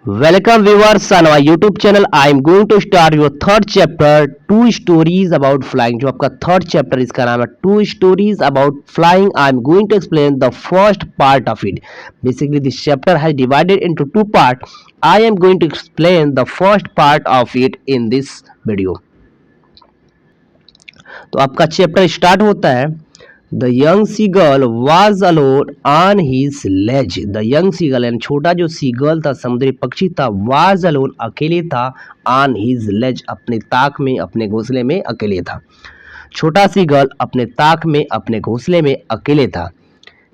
Welcome viewers on our YouTube channel. I am going to start your third chapter, two stories about flying. जो आपका third chapter इसका नाम है two stories about flying. I am going to explain the first part of it. Basically, this chapter has divided into two parts. I am going to explain the first part of it in this video. तो आपका chapter start होता है the young seagull was alone on his ledge. The young seagull यानी छोटा जो seagull था, समुद्री पक्षी था, वाज अलोन अकेले था, ऑन हिज लेज अपने ताक में, अपने घोंसले में अकेले था। छोटा सीगल अपने ताक में, अपने घोंसले में अकेले था।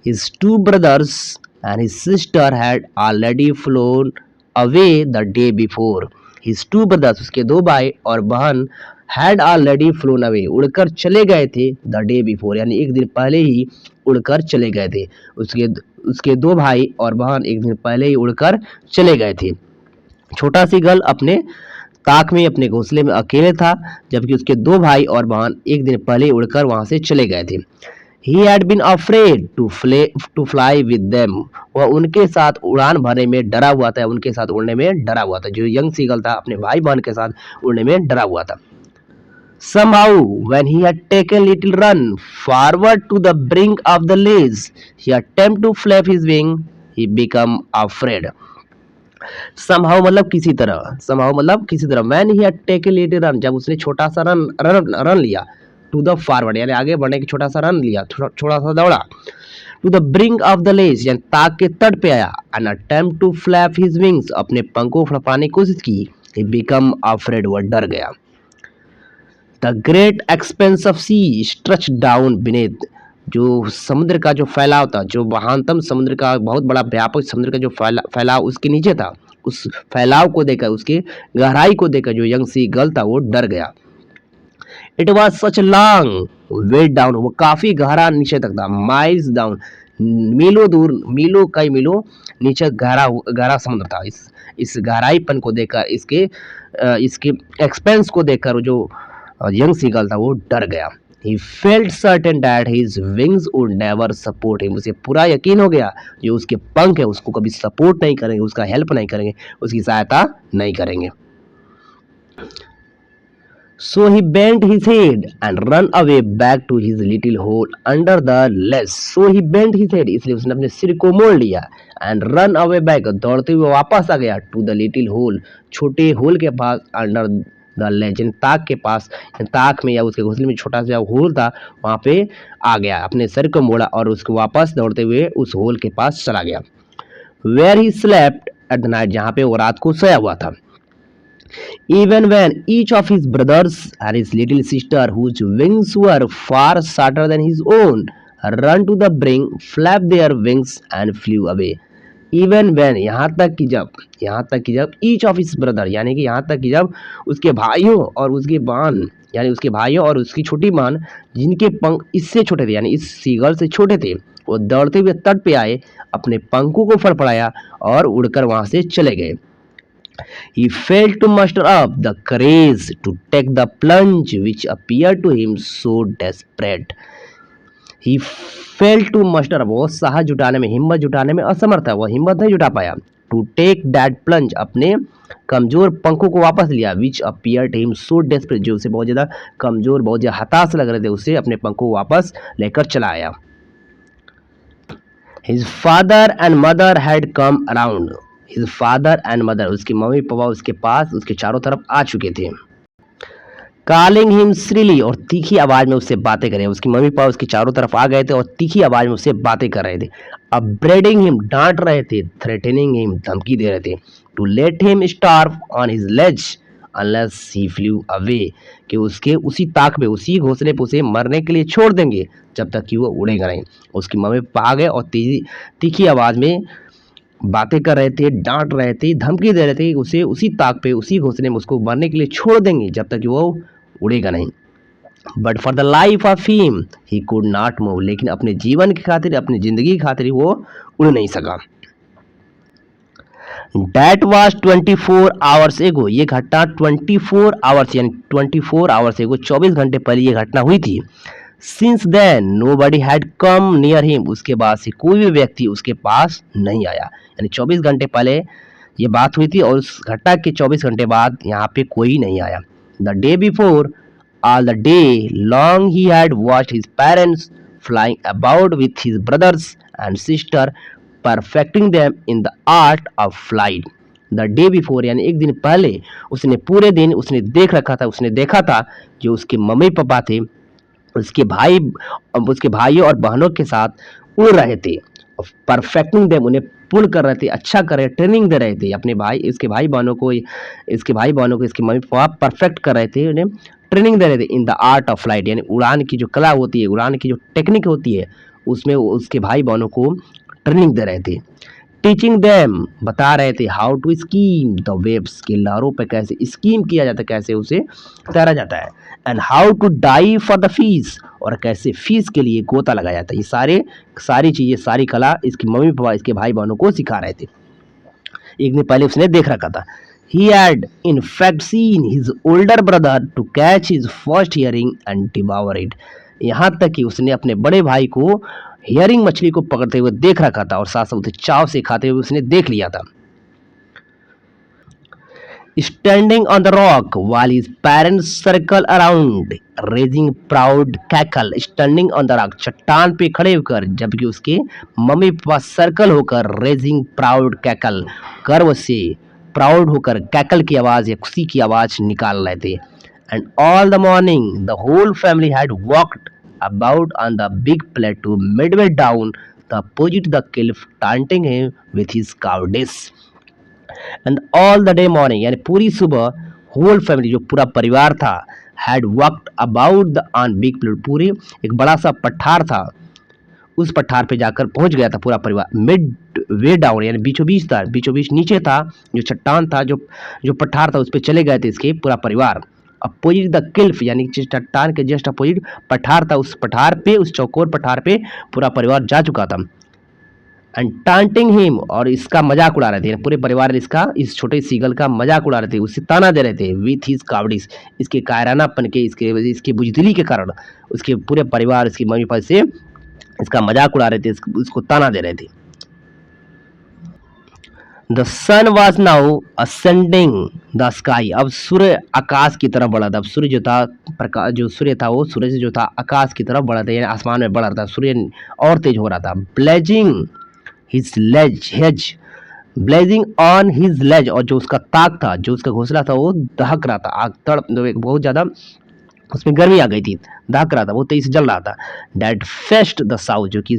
His two brothers and his sister had already phloem away the day before. His two brothers उसके दो भाई और बहन हैड ऑलरेडी फ्लोन अवे उड़कर चले गए थे द डे बिफोर यानी एक दिन पहले ही उड़कर चले गए थे। उसके उसके दो भाई और बहन एक दिन पहले ही उड़कर चले गए थे। छोटा सीगल अपने ताक में, अपने घोंसले में अकेले था, जबकि उसके दो भाई और बहन एक दिन पहले ही उड़कर वहां से चले गए थे। He had been afraid to fly with them. वह उनके साथ उड़ान भरने में डरा हुआ था, उनके साथ उड़ने में डरा हुआ था। जो यंग सीगल था अपने भाई बहन के साथ उड़ने में डरा हुआ था। Somehow, when he had taken little run forward to the brink of the ledge, he attempted to flap his wing. He became afraid. Somehow मतलब किसी तरह, somehow मतलब किसी तरह। When he had taken little run, जब उसने छोटा सा रन लिया, to the forward यानी आगे बढ़ने की छोटा सा रन लिया, छोटा सा दौड़ा, to the brink of the ledge यानी ताक के तट पे आया, and attempt to flap his wings अपने पंखों फड़फड़ाने की कोशिश की। He became afraid वह डर गया। The great expanse of sea stretched down beneath, जो समुद्र का जो फैलाव था, जो महानतम समुद्र का बहुत बड़ा व्यापक समुद्र का जो फैलाव उसके नीचे था, उस फैलाव को देखकर, उसके गहराई को देखकर जो यंग सी गर्ल था वो डर गया। It was such long way down, वो काफी गहरा नीचे तक था, माइल्स डाउन मीलों दूर, मीलों कई मीलों नीचे गहरा समुद्र था। इस गहराईपन को देखकर, इसके एक्सपेंस को देखकर जो यंग सीगल था वो डर गया। He felt certain that his wings would never support him. उसे पूरा यकीन हो गया जो उसके पंख है उसको कभी सपोर्ट नहीं करेंगे, उसका हेल्प नहीं करेंगे, उसकी सहायता नहीं करेंगे। So he bent his head and ran away back to his little hole under the ledge. So he bent his head, इसलिए उसने अपने सिर को मोड़ लिया, and run away back, दौड़ते हुए वापस आ गया, to the little hole, छोटे होल के पास, under द लेजेंड ताक के पास, ताक में या उसके घोंसले में छोटा सा होल था वहां पे आ गया, अपने सर को मोड़ा और उसको वापस दौड़ते हुए उस होल के पास चला गया। Where he slept at the night, जहां पे वो रात को सोया हुआ था। Even when each of his brothers and his little sister, whose wings were far shorter than his own, run to the brink, flapped their wings and flew away. Even when यहाँ तक कि जब ईच ऑफ हिज ब्रदर यानी कि यहाँ तक कि जब उसके भाइयों और उसकी बहन यानी उसके भाइयों और उसकी छोटी बहन जिनके पंख इससे छोटे थे यानी इस सीगल से छोटे थे, वो दौड़ते हुए तट पे आए, अपने पंखों को फड़फड़ाया और उड़कर वहां से चले गए। He failed to muster up the courage to take the plunge which appeared to him so desperate. He failed to muster up, वो साहस जुटाने में, हिम्मत जुटाने में असमर्थ है, वह हिम्मत नहीं जुटा पाया। To take that plunge, अपने कमजोर पंखों को वापस लिया, which appeared to him so desperate, जो उसे बहुत ज्यादा कमजोर, बहुत ज्यादा हताश लग रहे थे, उसे अपने पंखों को वापस लेकर चला आया। His father and mother had come around. His father and mother, उसके मम्मी पापा उसके पास, उसके चारों तरफ आ चुके थे। Calling him shrilly, और तीखी आवाज में उससे बातें कर रहे हैं, उसकी मम्मी पापा उसके चारों तरफ आ गए थे और तीखी आवाज में उससे बातें कर रहे थे। Upbraiding him, डांट रहे थे। Threatening him, धमकी दे रहे थे। To let him starve on his ledge unless he flew away, कि उसके उसी ताक पे, उसी घोंसले पे उसे मरने के लिए छोड़ देंगे जब तक कि वो उड़ेगा नहीं। उसकी मम्मी पापा आ गए और तीखी आवाज में बातें कर रहे थे, डांट रहे थे, धमकी दे रहे थे कि उसे उसी ताक पे, उसी घोंसले में उसको मरने के लिए छोड़ देंगे जब तक कि वो उड़ेगा नहीं। But for the life of him he could not move, लेकिन अपने जीवन की खातिर, अपनी जिंदगी की खातिर वो उड़ नहीं सका। That was 24 hours ago, ये घटना 24 आवर्स यानी 24 आवर्स एगो 24 घंटे पहले ये घटना हुई थी। Since then nobody had come near him, उसके बाद से कोई भी व्यक्ति उसके पास नहीं आया, यानी 24 घंटे पहले ये बात हुई थी और उस घटना के 24 घंटे बाद यहाँ पे कोई नहीं आया। The day before all the day long he had watched his parents flying about with his brothers and sister perfecting them in the art of flight. The day before यानी एक दिन पहले उसने पूरे दिन उसने देख रखा था, उसने देखा था जो उसके मम्मी पापा थे उसके भाई उसके भाइयों और बहनों के साथ उड़ रहे थे। परफेक्टिंग देम उन्हें पूर्ण कर रहे थे, अच्छा कर रहे, ट्रेनिंग दे रहे थे अपने भाई इसके भाई बहनों को इसके मम्मी पापा परफेक्ट कर रहे थे, उन्हें ट्रेनिंग दे रहे थे in the art of flight यानी उड़ान की जो कला होती है, उड़ान की जो टेक्निक होती है उसमें उसके भाई बहनों को ट्रेनिंग दे रहे थे। टीचिंग देम बता रहे थे how to skim the waves की लहरों पे कैसे स्कीम किया जाता है, कैसे उसे तैरा जाता है। And how to dive for the fish और कैसे फीस के लिए गोता लगाया जाता है। ये सारी चीज़ें सारी कला इसकी मम्मी पापा इसके भाई बहनों को सिखा रहे थे। एक दिन पहले उसने देख रखा था। He had in fact seen his older brother to catch his first hearing and devour it. यहाँ तक कि उसने अपने बड़े भाई को हियरिंग मछली को पकड़ते हुए देख रखा था और साथ साथ उसे चाव से खाते हुए उसने देख लिया था। Standing on the rock while his parents circle around, raising proud cackle. Standing on the rock, चट्टान पे खड़े होकर जबकि उसके मम्मी पापा सर्कल होकर raising proud cackle, गर्व से प्राउड होकर कैकल की आवाज़ या खुशी की आवाज़ निकाल रहे थे। And all the morning the whole family had walked about on the big plateau midway down the opposite the cliff, taunting him with his cowardice. And all the day morning यानी पूरी सुबह होल फैमिली जो पूरा परिवार था had walked about the on big plateau, पूरी एक बड़ा सा पठार था, उस पठार पे जाकर पहुंच गया था पूरा परिवार। मिड वे डाउन यानी बीचों बीच था, बीचों बीच नीचे था जो चट्टान था, जो पठार था उस पर चले गए थे इसके पूरा परिवार। अपोजिट द क्लिफ यानी चट्टान के जस्ट अपोजिट पठार था, उस पठार पे उस चौकोर पठार पे पूरा परिवार जा चुका था। एंड टांटिंग हिम और इसका मजाक उड़ा रहे थे, पूरे परिवार ने इसका इस छोटे सीगल का मजाक उड़ा रहे थे, उससे ताना दे रहे थे विथ हिज कावड़ीज, इसके कायरानापन के इसके बुजदिली के कारण उसके पूरे परिवार इसकी मम्मी पापा से इसका मजाक उड़ा रहे थे, इसको ताना दे रहे थे। The sun was now ascending the sky, अब सूर्य आकाश की तरफ बढ़ा था। अब सूर्य जो था प्रकाश जो सूर्य था वो सूर्य से जो था आकाश की तरफ बढ़ा था यानी आसमान में बढ़ रहा था, सूर्य और तेज हो रहा था। Blazing his ledge hedge blazing on his ledge और जो उसका ताक था जो उसका घोंसला था वो दहक रहा था, आग तड़प बहुत ज़्यादा उसमें गर्मी आ गई थी, दहक रहा था, वो तेज जल रहा था। डैट फेस्ट द साउथ जो कि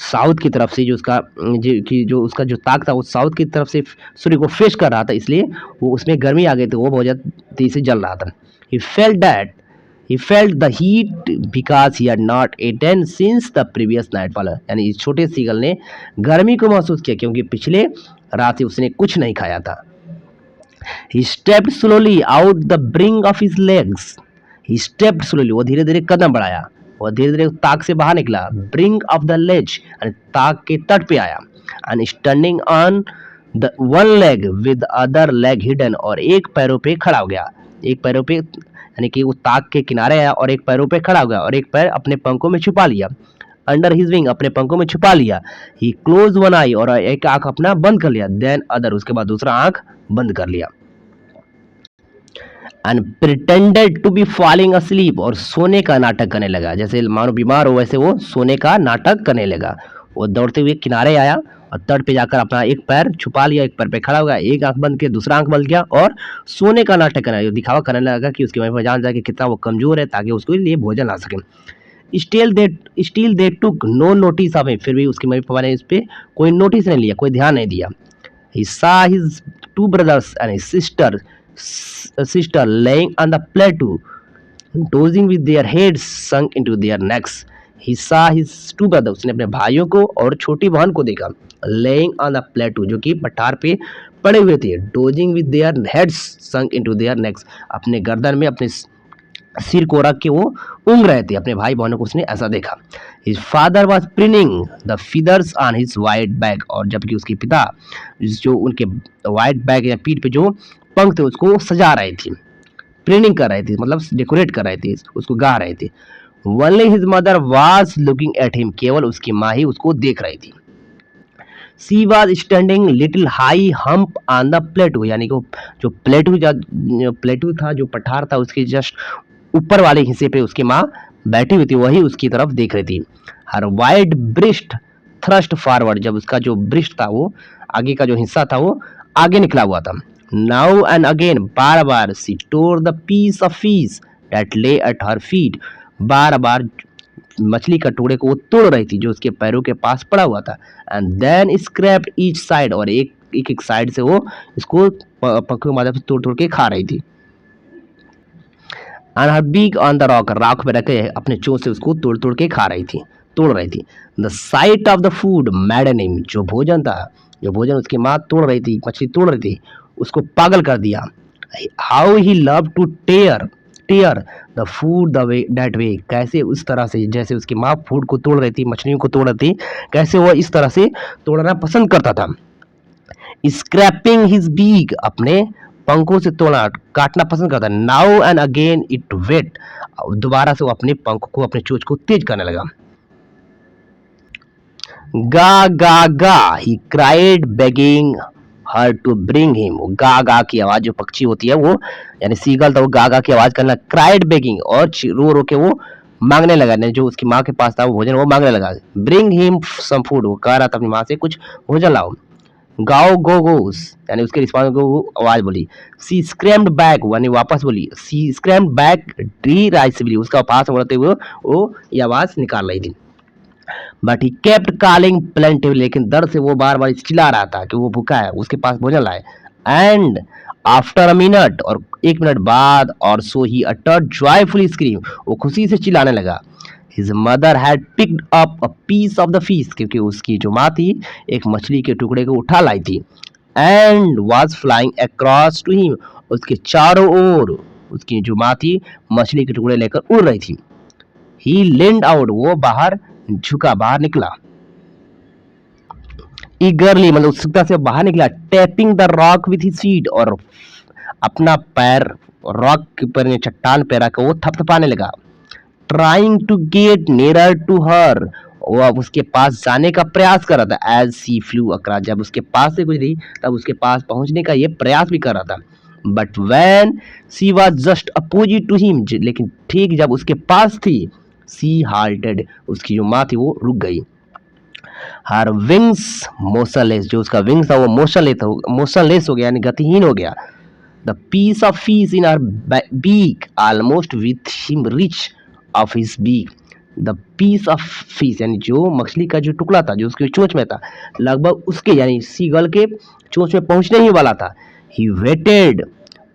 साउथ की तरफ से जो उसका जो ताक था वो साउथ की तरफ से सूर्य को फेस कर रहा था, इसलिए वो उसमें गर्मी आ गई थी, वो बहुत ज़्यादा तेज से जल रहा था। He felt the heat because he had not eaten since the previous nightfall, यानी इस छोटे सीगल ने गर्मी को महसूस किया क्योंकि पिछले रात से उसने कुछ नहीं खाया था। He stepped slowly out the brink of his legs. He stepped slowly, वो धीरे धीरे कदम बढ़ाया, वो धीरे धीरे ताक से बाहर निकला। ब्रिंक ऑफ द लेज ताक के तट पे आया। And standing on the one leg with other leg hidden और एक पैरों पे खड़ा हो गया, एक पैरों पे यानी कि वो ताक के किनारे आया और एक पैरों पे खड़ा हो गया और एक पैर अपने पंखों में छुपा लिया। अंडर हिज विंग अपने पंखों में छुपा लिया। ही क्लोज वन आई और एक आंख अपना बंद कर लिया। देन अदर उसके बाद दूसरा आंख बंद कर लिया। And pretended to be falling asleep और सोने का नाटक करने लगा, जैसे मानो बीमार हो वैसे वो सोने का नाटक करने लगा। वो दौड़ते हुए किनारे आया और तट पे जाकर अपना एक पैर छुपा लिया, एक पैर पे खड़ा हो गया, एक आंख बंद किया, दूसरा आंख बंद किया और सोने का नाटक करने लगा, दिखावा करने लगा कि उसकी मम्मी जान जाए कि कितना वो कमजोर है ताकि उसके लिए भोजन ला सके। Still they took no notice of him, फिर भी उसकी मम्मी पापा ने इस पे कोई नोटिस नहीं लिया, कोई ध्यान नहीं दिया। He saw his two brothers and his sister laying on the plateau dozing with their heads sunk into their necks. He saw his two brothers, उसने अपने भाइयों को और छोटी बहन को देखा। laying on the plateau जो कि पठार पे पड़े हुए थे। dozing with their heads sunk into their necks, अपने गर्दन में अपने सिर को रख के वो ऊँग रहे थे, अपने भाई बहनों को उसने ऐसा देखा। His father was pinning the feathers on his white back, और जबकि उसके पिता जो उनके white back या पीठ पे जो पंख थे उसको सजा रहे थे, प्रिंटिंग कर रहे थे, मतलब डेकोरेट कर रहे थे, उसको गा रहे थे। Only his mother was looking at him, केवल उसकी माँ ही उसको देख रही थी। She was standing little high hump on the प्लेटू, यानी कि जो प्लेटू था, जो पठार था, उसके जस्ट ऊपर वाले हिस्से पे उसकी माँ बैठी हुई थी, वही उसकी तरफ देख रही थी। हर वाइड ब्रिस्ट थ्रस्ट फॉरवर्ड, जब उसका जो ब्रिस्ट था वो आगे का जो हिस्सा था वो आगे निकला हुआ था। नाउ एंड अगेन, बार बार she tore the piece of fish that lay at her feet, बार बार मछली का टुकड़े को वो तोड़ रही थी जो उसके पैरों के पास पड़ा हुआ था। And then scraped each side, और एक साइड से वो इसको पंखों की मदद से तोड़ तोड़ के खा रही थी। And her beak on the rock, rock पे रखे अपने चोंच से उसको तोड़ तोड़ के खा रही थी, तोड़ रही थी। The site of the food मैडन him, जो भोजन था, जो भोजन उसकी माँ तोड़ रही थी, मछली तोड़ रही थी, उसको पागल कर दिया। How he love to tear tear the food the way that way, कैसे उस तरह से, जैसे उसकी माँ फूड को तोड़ रही थी, मछलियों को तोड़ रही थी, कैसे वो इस तरह से तोड़ना पसंद करता था। स्क्रैपिंग हिज बीक, अपने पंखों से तोड़ना काटना पसंद करता। Now and again it wait, दोबारा से वो अपने पंख को, अपने चोंच को तेज करने लगा। गा गा गा he cried begging her to bring him, गा गा की आवाज, जो पक्षी होती है वो, यानी सीगल था, वो गा गा की आवाज करना। क्राइड बेगिंग, और रो रो के वो मांगने लगा, जो उसकी माँ के पास था वो भोजन वो मांगने लगा। ब्रिंग हिम सम फूड, वो कह रहा था अपनी माँ से कुछ भोजन लाओ। गाओ गो गोस, यानी उसके रिस्पॉन्स को वो आवाज बोली। सी स्क्रैम्ड बैक, यानी वापस बोली। सी स्क्रैम्ड बैक डिराइसिवली, उसका पास बोलते हुए वो ये आवाज निकाल रही थी। But he kept calling plaintively, लेकिन दर्द से वो बार बार चिल्ला रहा था कि वो भूखा है, उसके पास भोजन लाए। एंड आफ्टर अ मिनट, और एक मिनट बाद, और सो ही अटर्ड जॉयफुली स्क्रीम, वो खुशी से चिल्लाने लगा। His mother had picked up a piece of the fish, क्योंकि उसकी जो माँ थी एक मछली के टुकड़े को उठा लाई थी। And was flying across to him, उसके चारों ओर उसकी जो माँ थी मछली के टुकड़े लेकर उड़ रही थी। He leaned out, वो बाहर झुका, बाहर निकला। Eagerly, मतलब उत्सुकता से बाहर निकला। Tapping the rock with his feet, और अपना पैर रॉक पर, चट्टान पे रख वो थपथपाने लगा। Trying to get nearer to her, वो अब उसके पास जाने का प्रयास कर रहा था। As she flew across, जब उसके पास से गुजरी तब उसके पास पहुंचने का ये प्रयास भी कर रहा था। But when she was just opposite to him, लेकिन ठीक जब उसके पास थी, she halted, उसकी जो माँ थी वो रुक गई। Her wings motionless, जो उसका विंग्स था वो मोशनलेस हो गया, यानी गतिहीन हो गया। The piece of fish in her beak almost with him reach of his beak, the piece of fish, यानी जो मछली का जो टुकड़ा था जो उसकी चोंच में था, लगभग उसके, यानी सीगल के चोंच में पहुंचने ही वाला था। He waited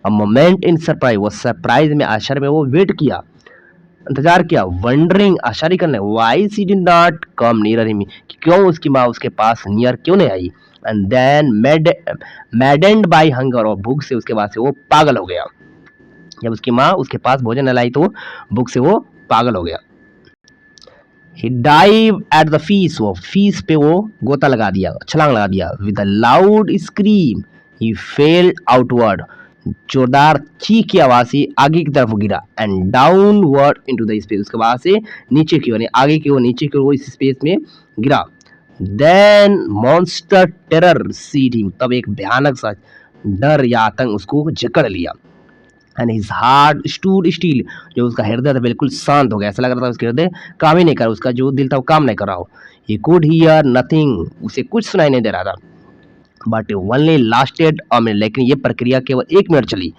a moment in surprise, वो सरप्राइज में, आश्चर्य में वो वेट किया, इंतजार किया। वंडरिंग, आश्चर्य करने, why she did not come near him, क्यों उसकी माँ उसके पास नियर क्यों नहीं आई। And then maddened by hunger, और भूख से उसके बाद से वो पागल हो गया। जब उसकी माँ उसके पास भोजन न लाई तो भूख से वो पागल हो गया। He dived at the fish, वो फिश पे वो गोता लगा दिया, छलांग लगा दिया। With a loud scream, he fell outward, जोरदार चीख की आवाज से आगे की तरफ गिरा। And downward into the space, उसके बाद से नीचे की ओर, आगे की ओर, नीचे की ओर वो इस स्पेस में गिरा। Then monster terror seized him, तब एक भयानक सा डर या आतंक उसको जकड़ लिया। And his heart stood still, जो उसका हृदय था बिल्कुल शांत हो गया, ऐसा लग रहा था उसका हृदय काम ही नहीं कर रहा, उसका जो दिल था वो काम नहीं कर रहा हो। ही कुड हियर नथिंग, उसे कुछ सुनाई नहीं दे रहा था। But only lasted a minute, लेकिन ये प्रक्रिया केवल 1 मिनट चली।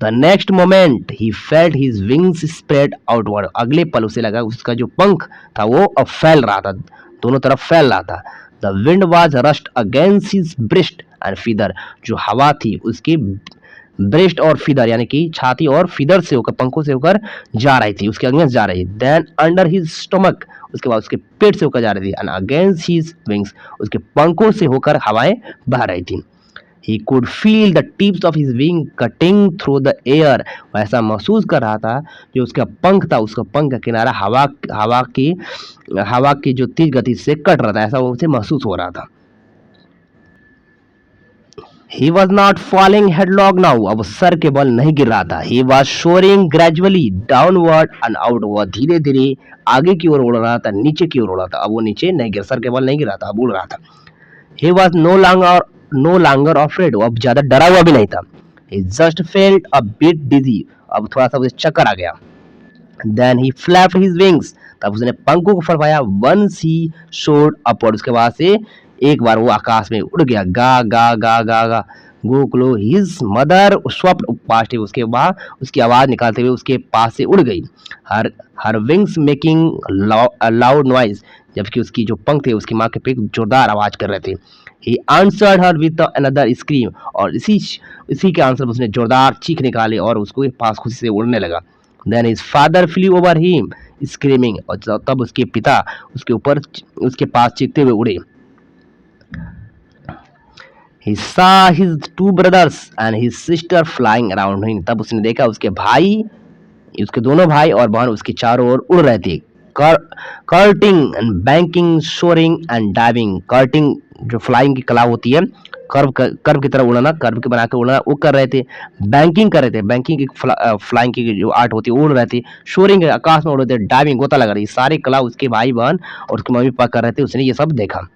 The next moment he felt his wings spread outward, अगले पल उसे लगा उसका जो पंख था वो अब फैल रहा था, दोनों तरफ फैल रहा था। The wind was rushed against his breast and feather, जो हवा थी उसके ब्रेस्ट और फिदर, यानी कि छाती और फिदर से होकर, पंखों से होकर जा रही थी, उसके अगेंस्ट जा रही। देन अंडर हिज स्टमक, उसके बाद उसके पेट से होकर जा रही थी। एंड अगेंस्ट हिज विंग्स, उसके पंखों से होकर हवाएं बह रही थी। He could feel the tips of his wing cutting through the air, वैसा महसूस कर रहा था जो उसका पंख था, उसका पंख का किनारा हवा की जो तेज गति से कट रहा था, ऐसा उसे महसूस हो रहा था। He was not falling headlong now, अब सर के बल नहीं गिर रहा था। He was soaring gradually downward and outward, धीरे धीरे आगे की ओर उड़ रहा था, नीचे की ओर उड़ रहा था। अब वो नीचे नहीं गिर, सर के बल नहीं गिर रहा था, अब उड़ रहा था। He was no longer afraid, वो अब ज्यादा डरा हुआ भी नहीं था। He just felt a bit dizzy, अब थोड़ा सा उसे चक्कर आ गया। Then he flapped his wings, तब उसने पंखों को फड़फड़ाया। वंस ही सोर्ड अपवर्ड, उसके बाद से एक बार वो आकाश में उड़ गया। गा गा गा गा गा गो क्लो हिज मदर स्वप्न पास्ट, उसके बाद उसकी आवाज निकालते हुए उसके पास से उड़ गई। Her her wings making loud noise, जबकि उसकी जो पंख थे उसकी माँ के पे जोरदार आवाज कर रहे थे। He answered her with another scream, और इसी के आंसर में उसने जोरदार चीख निकाली और उसको पास खुशी से उड़ने लगा। Then his father flew over him screaming, और तब उसके पिता उसके ऊपर उसके पास चीखते हुए उड़े। He saw his two brothers and his sister flying around him, तब उसने देखा उसके भाई, उसके दोनों भाई और बहन उसके चारों ओर उड़ रहे थे। Cutting and banking, soaring and diving. Cutting जो फ्लाइंग की कला होती है, कर्व की तरह उड़ना, कर्व के बना के उड़ना, वो कर रहे थे। बैंकिंग कर रहे थे, बैंकिंग की फ्लाइंग की जो आर्ट होती है उड़ रहे थे। सोरिंग आकाश में उड़ रहे थे। डाइविंग गोता लगा रही, सारी कला उसके भाई बहन और उसके मम्मी पापा कर रहे थे, उसने ये सब देखा।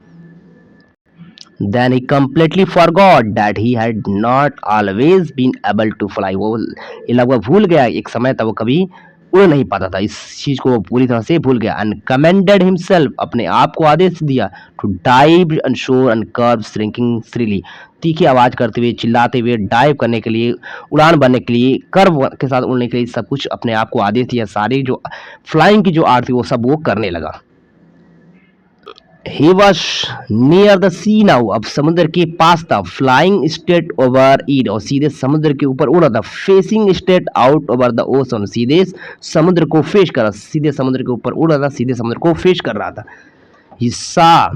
Then he completely forgot that he had not always been able to fly. वो ये लगभग भूल गया, एक समय था वो कभी उड़ नहीं पाता था, इस चीज को वो पूरी तरह से भूल गया। And commanded himself, अपने आप को आदेश दिया, to dive and shore and curve shrinking freely, तीखी आवाज करते हुए, चिल्लाते हुए, डाइव करने के लिए, उड़ान भरने के लिए, कर्व के साथ उड़ने के लिए, सब कुछ अपने आप को आदेश दिया। सारी जो फ्लाइंग की जो आर्ट थी वो सब वो करने लगा। He was near the sea now, अब समुद्र के पास था। फ्लाइंग स्ट्रेट ओवर इट, और सीधे समुद्र के ऊपर उड़ रहा था। Facing straight out over the ocean, सीधे समुद्र को फेस कर रहा, सीधे समुद्र के ऊपर उड़ रहा था, सीधे समुद्र को फेस कर रहा था। He saw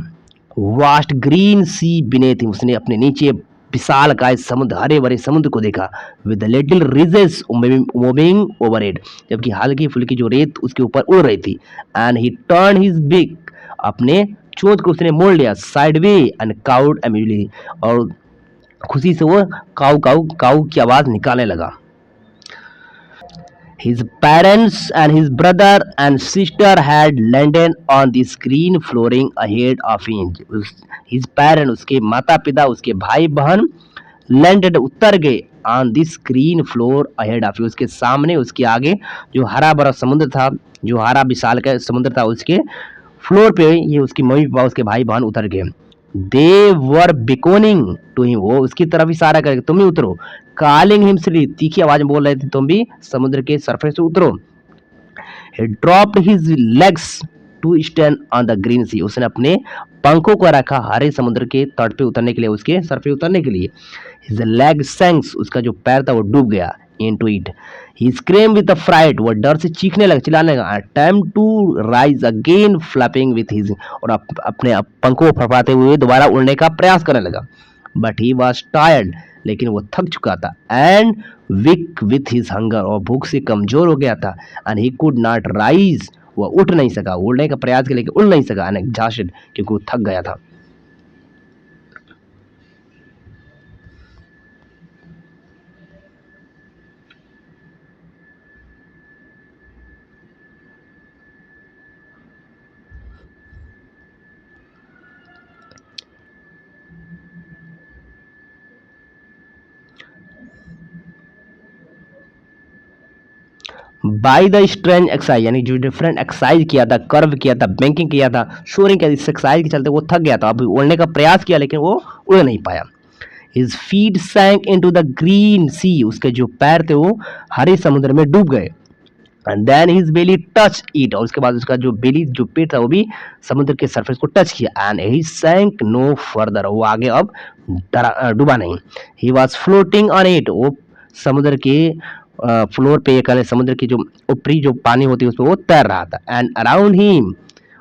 vast green sea beneath him, उसने अपने नीचे विशाल काय समुद्र, हरे भरे समुद्र को देखा। With little ridges moving over it, जबकि हल्की फुल्की जो रेत उसके ऊपर उड़ रही थी। And he turn his big, अपने चोंच को उसने मोड़ लिया। साइड वे एंड काउड अम्यूजली, और खुशी से वो काऊ काऊ काऊ की आवाज निकालने लगा। His parents and his brother and sister had landed on the screen flooring ahead of him. His parents, उसके माता पिता, उसके भाई बहन, landed उतर गए, on the screen floor ahead of him, उसके सामने, उसके आगे जो हरा भरा समुद्र था, जो हरा विशाल का समुद्र था, उसके फ्लोर पे ये उसकी मम्मी पापा, उसके भाई बहन उतर गए। दे वर बिकोनिंग टू हिम, वो उसकी तरफ इशारा करके तुम भी उतरो। कॉलिंग हिम स्ली, तीखी आवाज में बोल रहे थे तुम भी समुद्र के सरफेस से उतरो। He dropped his legs to stand on the green sea, उसने अपने पंखों को रखा हरे समुद्र के तट पे उतरने के लिए, उसके सर पे उतरने के लिए। हिज लेग सैंक्स, उसका जो पैर था वो डूब गया into it. He screamed with affright, वो डर से चीखने लगा, चिल्लाने लगा। Attempt to rise again, flapping with his, और अपने पंखों को फड़फड़ाते हुए दोबारा उड़ने का प्रयास करने लगा। But he was tired, लेकिन वो थक चुका था। And weak with his hunger, और भूख से कमजोर हो गया था। And he could not rise, वो उठ नहीं सका, उड़ने का प्रयास किया लेकिन उड़ नहीं सका। And exhausted, क्योंकि वो थक गया था। बाई द स्ट्रेंज एक्सरसाइज, यानी जो डिफरेंट एक्सरसाइज किया था, कर्व किया था, बैंकिंग किया था, शोरिंग किया, इस एक्सरसाइज के चलते वो थक गया था। अब उड़ने का प्रयास किया लेकिन वो उड़ नहीं पाया। His feet sank into the green sea, उसके जो पैर थे वो हरे समुद्र में डूब गए। And then his belly touch it, और उसके बाद उसका जो बेली जो पेट था वो भी समुद्र के सरफेस को टच किया। एंड ही सैंक नो फर्दर, वो आगे अब डूबा नहीं। He was floating on it, वो समुद्र के फ्लोर पे, समुद्र की जो ऊपरी जो पानी होती है उस पर वो तैर रहा था। एंड अराउंड हिम,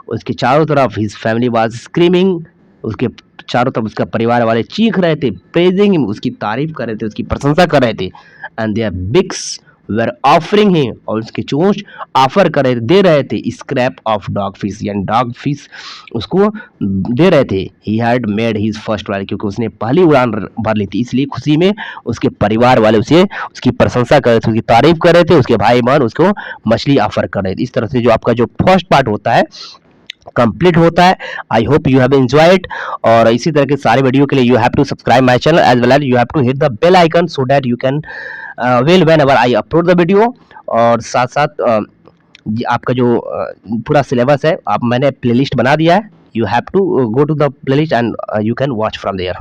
उसके चारों तरफ, हिज फैमिली वाज स्क्रीमिंग, उसके चारों तरफ उसका परिवार वाले चीख रहे थे। प्रेजिंग हिम, उसकी तारीफ कर रहे थे, उसकी प्रशंसा कर रहे थे। And their beaks were offering him, और उसके चोंच ऑफर कर रहे, दे रहे थे स्क्रैप ऑफ डॉग फिश, यानी डॉग फिश उसको दे रहे थे। He had made his first flight, क्योंकि उसने पहली उड़ान भर ली थी, इसलिए खुशी में उसके परिवार वाले उसे उसकी प्रशंसा कर रहे थे, उसकी तारीफ कर रहे थे, उसके भाई बहन उसको मछली ऑफर कर रहे थे। इस तरह से जो आपका जो फर्स्ट पार्ट होता है कंप्लीट होता है। I hope you have enjoyed, और इसी तरह के सारे वीडियो के लिए you have to subscribe my channel as well as you have to hit the bell icon so that you can well whenever I upload the video. और साथ साथ आपका जो पूरा सिलेबस है आप मैंने प्लेलिस्ट बना दिया है, you have to go to the playlist and you can watch from there.